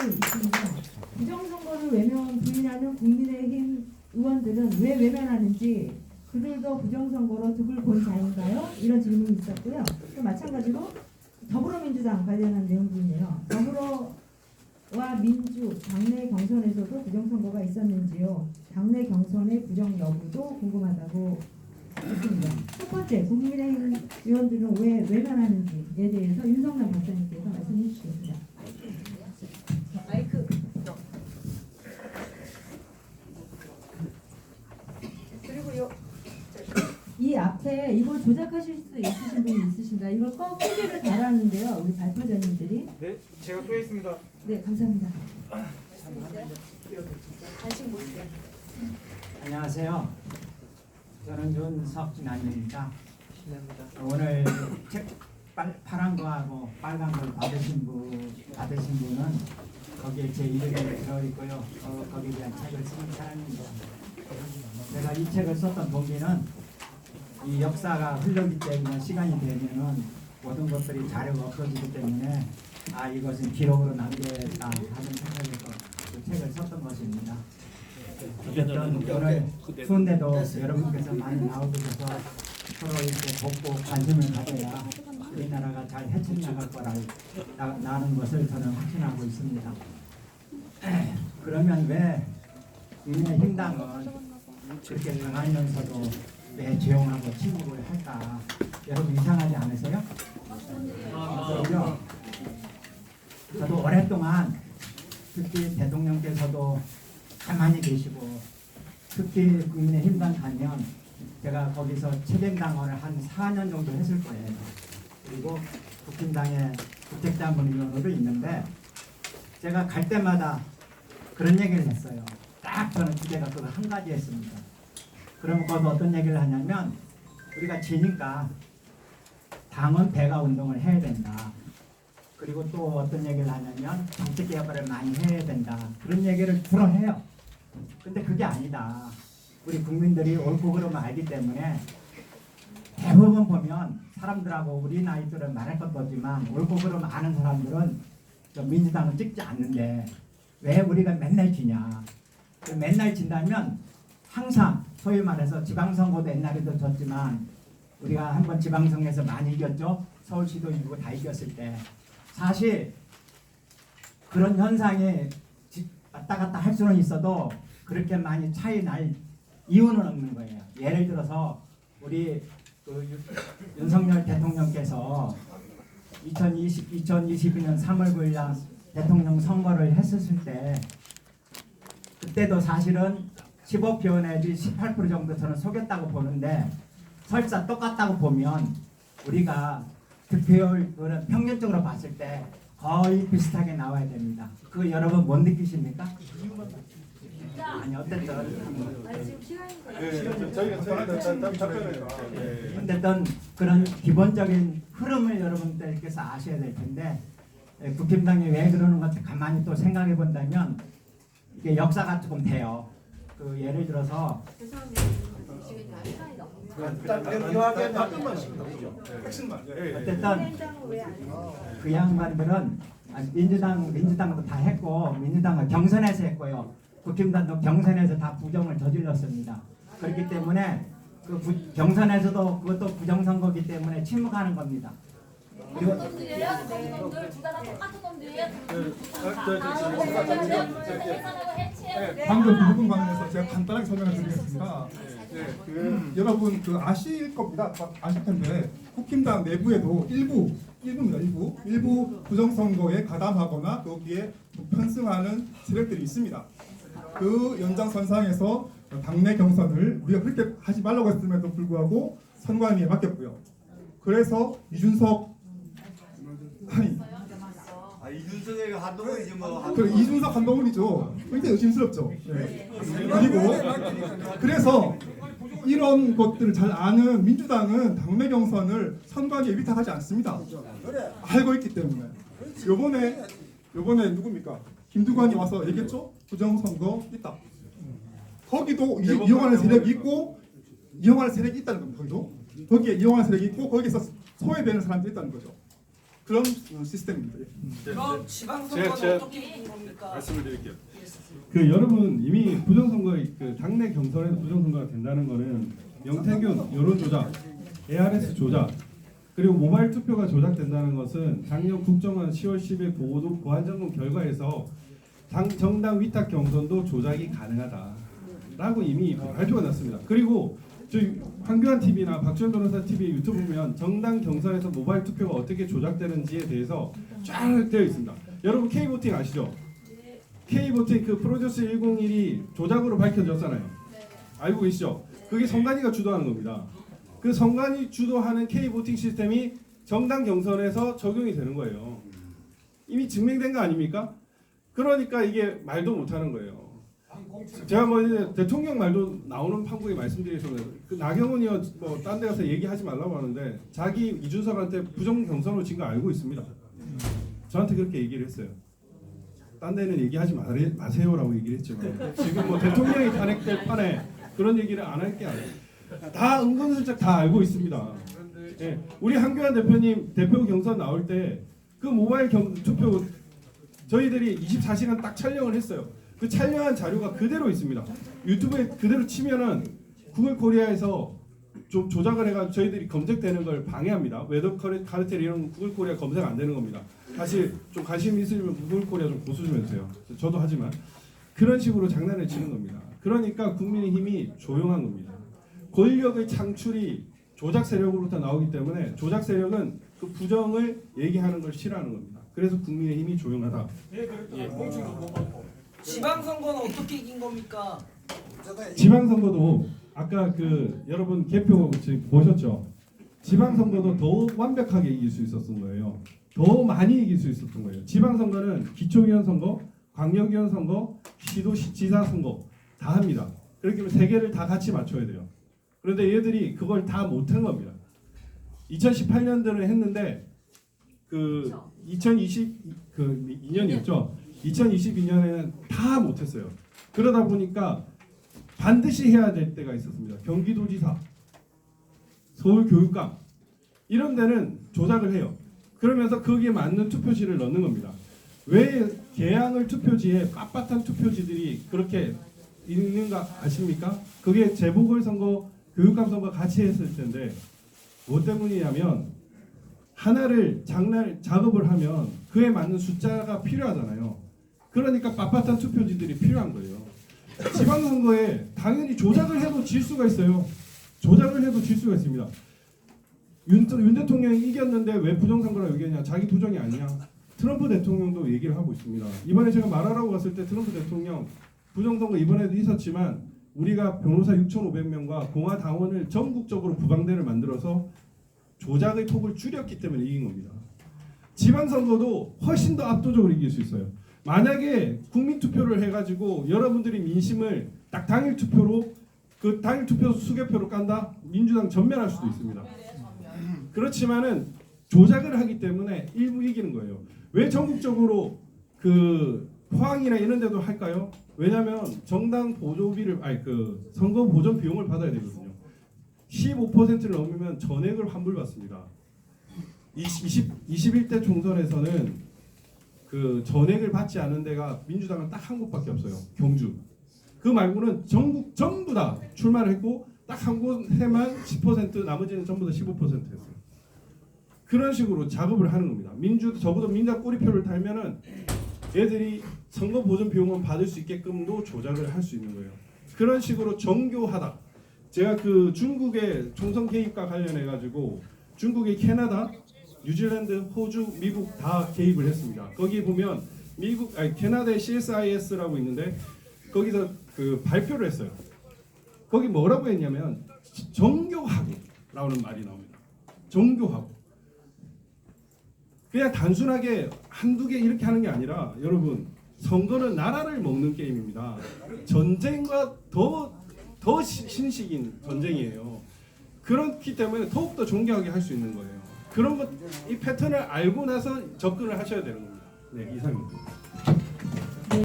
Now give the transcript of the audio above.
있습니다. 부정선거를 부인하는 국민의힘 의원들은 왜 외면하는지, 그들도 부정선거로 득을 본 자인가요? 이런 질문이 있었고요. 또 마찬가지로 더불어민주당 관련한 내용도 있네요. 더불어와 민주 당내 경선에서도 부정선거가 있었는지요. 당내 경선의 부정 여부도 궁금하다고 했습니다. 첫 번째, 국민의힘 의원들은 왜 외면하는지에 대해서 윤석열 박사님께서 말씀해 주시겠습니다. 마이크. 그리고요. 이 앞에 이걸 조작하실 수 있으신 분이 있으신가? 이걸 꼭 표기를 달았는데요. 우리 발표자님들이. 네, 제가 끄겠습니다. 네, 감사합니다. 관심 보세요. 안녕하세요. 저는 윤석진입니다. 오늘 책 파란 거하고 빨간 걸 받으신 분은 거기에 제 이름이 들어있고요. 거기에 대한 책을 쓰는 사람입니다. 제가 이 책을 썼던 동기는 이 역사가 흘러기 때문에 시간이 되면은 모든 것들이 자료가 없어지기 때문에 이것은 기록으로 남겨야겠다 하는 생각에서 그 책을 썼던 것입니다. 어쨌든 오늘 추운데도 여러분께서 많이 나오셔서 서로 이렇게 돕고 관심을 가져야 우리나라가 잘 헤쳐나갈 거라는 것을 저는 확신하고 있습니다. 그러면 왜 국민의힘당은 그렇게 강하면서도 왜 조용하고 침묵을 할까? 여러분 이상하지 않으세요? 그렇죠? 저도 오랫동안 특히 대통령께서도 가만히 계시고 특히 국민의힘당 가면 제가 거기서 책임당원을 한 4년 정도 했을 거예요. 그리고 국힘당의 국책자문위원으로 있는데 제가 갈 때마다 그런 얘기를 했어요. 딱 저는 주제가 그거 한 가지 했습니다. 그러면 거기서 어떤 얘기를 하냐면 우리가 지니까 당은 배가 운동을 해야 된다. 그리고 또 어떤 얘기를 하냐면 정책 개혁을 많이 해야 된다. 그런 얘기를 주로 해요. 근데 그게 아니다. 우리 국민들이 옳고 그름을 알기 때문에 대부분 보면 사람들하고 우리 나이들은 말할 것도 없지만 옳고 그름 아는 사람들은 민주당을 찍지 않는데 왜 우리가 맨날 지냐. 맨날 진다면 항상 소위 말해서 지방선거도 옛날에도 졌지만 우리가 한번 지방선거에서 많이 이겼죠. 서울시도 이기고 다 이겼을 때 사실 그런 현상이 왔다 갔다 할 수는 있어도 그렇게 많이 차이 날 이유는 없는 거예요. 예를 들어서 우리 윤석열 대통령께서 2022년 3월 9일 날 대통령 선거를 했었을 때 그때도 사실은 15표 내지 18% 정도 저는 속였다고 보는데 설사 똑같다고 보면 우리가 득표율은 평균적으로 봤을 때 거의 비슷하게 나와야 됩니다. 그거 여러분 못 느끼십니까? 아니 어쨌든 지금 시간이 저희가 답변해요. 어쨌든 그런 기본적인 흐름을 여러분들께서 아셔야 될 텐데 국힘당이 왜 그러는 건지 가만히 또 생각해 본다면 이게 역사가 조금 돼요. 그 예를 들어서 죄송합니다. 지금 다 시간이 너무 답변만 시키면 되죠. 핵심만. 어쨌든 그 양반들은 민주당도 다 했고 민주당은 경선에서 했고요. 국힘당도 경선에서 다 부정을 저질렀습니다. 그렇기 때문에 그 경선에서도 그것도 부정선거기 때문에 침묵하는 겁니다. 그리고 놈들이에요? 놈들 둘 다 똑같은 놈들이에요? 방금 그 부분 관련해서 제가 간단하게 설명을 드리겠습니다. 여러분 아실 겁니다. 아실 텐데 국힘당 내부에도 일부 부정선거에 가담하거나 거기에 편승하는 세력들이 있습니다. 그 연장선상에서 당내 경선을 우리가 그렇게 하지 말라고 했음에도 불구하고 선관위에 맡겼고요. 그래서 이준석 한동훈이지 뭐. 이준석 한동훈이죠. 굉장히 의심스럽죠. 네. 그리고 그래서 이런 것들을 잘 아는 민주당은 당내 경선을 선관위에 위탁하지 않습니다. 알고 있기 때문에. 요번에 누굽니까? 김두관이 와서 얘기했죠? 부정선거 있다. 거기도 이용하는 세력이 있고 이용하는 세력이 있다는 겁니다. 거기에 이용하는 세력이 있고 거기에서 소외되는 사람들이 있다는 거죠. 그런 시스템입니다. 그럼 지방선거는 어떻게 이긴 겁니까? 말씀을 드릴게요. 그 여러분 이미 부정선거 그 당내 경선에서 부정선거가 된다는 거는 명태균 여론 조작, ARS 조작 그리고 모바일 투표가 조작된다는 것은 작년 국정원 10월 10일 보안점검 결과에서 정당 위탁 경선도 조작이 가능하다라고 이미 발표가 났습니다. 그리고 저희 황교안 TV나 박지원 변호사 TV 유튜브 보면 정당 경선에서 모바일 투표가 어떻게 조작되는지에 대해서 쫙 되어 있습니다. 여러분 K보팅 아시죠? K보팅 그 프로듀스 101이 조작으로 밝혀졌잖아요. 알고 계시죠? 그게 성관이가 주도하는 겁니다. 그 성관이 주도하는 K보팅 시스템이 정당 경선에서 적용이 되는 거예요. 이미 증명된 거 아닙니까? 그러니까 이게 말도 못하는 거예요. 제가 뭐 이제 대통령 말도 나오는 판국에 말씀드리겠습니다. 그 나경원이요 뭐 딴 데 가서 얘기하지 말라고 하는데 자기 이준석한테 부정 경선으로 진 거 알고 있습니다. 저한테 그렇게 얘기를 했어요. 딴 데는 얘기하지 마세요라고 얘기를 했지만 지금 뭐 대통령이 탄핵될 판에 그런 얘기를 안 할 게 아니에요. 다 은근슬쩍 다 알고 있습니다. 예, 우리 한교안 대표님 대표 경선 나올 때 그 모바일 투표 저희들이 24시간 딱 촬영을 했어요. 그 촬영한 자료가 그대로 있습니다. 유튜브에 그대로 치면은 구글 코리아에서 좀 조작을 해가지고 저희들이 검색되는 걸 방해합니다. 웨더 카르텔 이런 구글 코리아 검색 안 되는 겁니다. 사실 좀 관심 있으면 구글 코리아 좀 고수 좀 해주세요. 저도 하지만 그런 식으로 장난을 치는 겁니다. 그러니까 국민의힘이 조용한 겁니다. 권력의 창출이 조작 세력으로부터 나오기 때문에 조작 세력은 그 부정을 얘기하는 걸 싫어하는 겁니다. 그래서 국민의힘이 조용하다. 지방선거는 어떻게 이긴 겁니까? 지방선거도 아까 그 여러분 개표 지금 보셨죠? 지방선거도 더 완벽하게 이길 수 있었던 거예요. 더 많이 이길 수 있었던 거예요. 지방선거는 기초위원 선거, 광역위원 선거, 시도지사 선거 다 합니다. 그렇게 하면 세 개를 다 같이 맞춰야 돼요. 그런데 얘들이 그걸 다 못한 겁니다. 2018년도를 했는데 그 2022년이었죠. 2022년에는 다 못했어요. 그러다 보니까 반드시 해야 될 때가 있었습니다. 경기도지사, 서울교육감 이런 데는 조작을 해요. 그러면서 거기에 맞는 투표지를 넣는 겁니다. 왜 개항을 투표지에 빳빳한 투표지들이 그렇게 있는가 아십니까? 그게 재보궐선거, 교육감 선거 같이 했을 텐데 뭐 때문이냐면 하나를 작업을 하면 그에 맞는 숫자가 필요하잖아요. 그러니까 빳빳한 투표지들이 필요한 거예요. 지방선거에 당연히 조작을 해도 질 수가 있어요. 조작을 해도 질 수가 있습니다. 윤 대통령이 이겼는데 왜 부정선거라고 얘기하냐? 자기 부정이 아니야. 트럼프 대통령도 얘기를 하고 있습니다. 이번에 제가 말하라고 갔을 때 트럼프 대통령 부정선거 이번에도 있었지만 우리가 변호사 6,500명과 공화당원을 전국적으로 부방대를 만들어서 조작의 폭을 줄였기 때문에 이긴 겁니다. 지방선거도 훨씬 더 압도적으로 이길 수 있어요. 만약에 국민투표를 해가지고 여러분들이 민심을 딱 당일 투표로 그 당일 투표 수개표로 깐다? 민주당 전멸할 수도 있습니다. 그렇지만은 조작을 하기 때문에 일부 이기는 거예요. 왜 전국적으로 그 포항이나 이런 데도 할까요? 왜냐하면 정당 보조비를 그 선거 보전 비용을 받아야 되거든요. 15%를 넘으면 전액을 환불받습니다. 21대 총선에서는 그 전액을 받지 않은 데가 민주당은 딱 한 곳밖에 없어요. 경주. 그 말고는 전국 전부 다 출마를 했고 딱 한 곳에만 10%, 나머지는 전부 다 15%였어요. 그런 식으로 작업을 하는 겁니다. 적어도 민주당 꼬리표를 달면은 얘들이 선거 보전 비용은 받을 수 있게끔도 조작을 할 수 있는 거예요. 그런 식으로 정교하다. 제가 그 중국의 총선 개입과 관련해 가지고 중국의 캐나다, 뉴질랜드, 호주, 미국 다 개입을 했습니다. 거기 보면 캐나다의 CSIS라고 있는데 거기서 그 발표를 했어요. 거기 뭐라고 했냐면 정교하고라는 말이 나옵니다. 정교하고. 그냥 단순하게 한두 개 이렇게 하는 게 아니라 여러분 선거는 나라를 먹는 게임입니다. 전쟁과 더 신식인 전쟁이에요. 그렇기 때문에 더욱더 정교하게 할 수 있는 거예요. 그런 것, 이 패턴을 알고 나서 접근을 하셔야 되는 겁니다. 네, 이상입니다.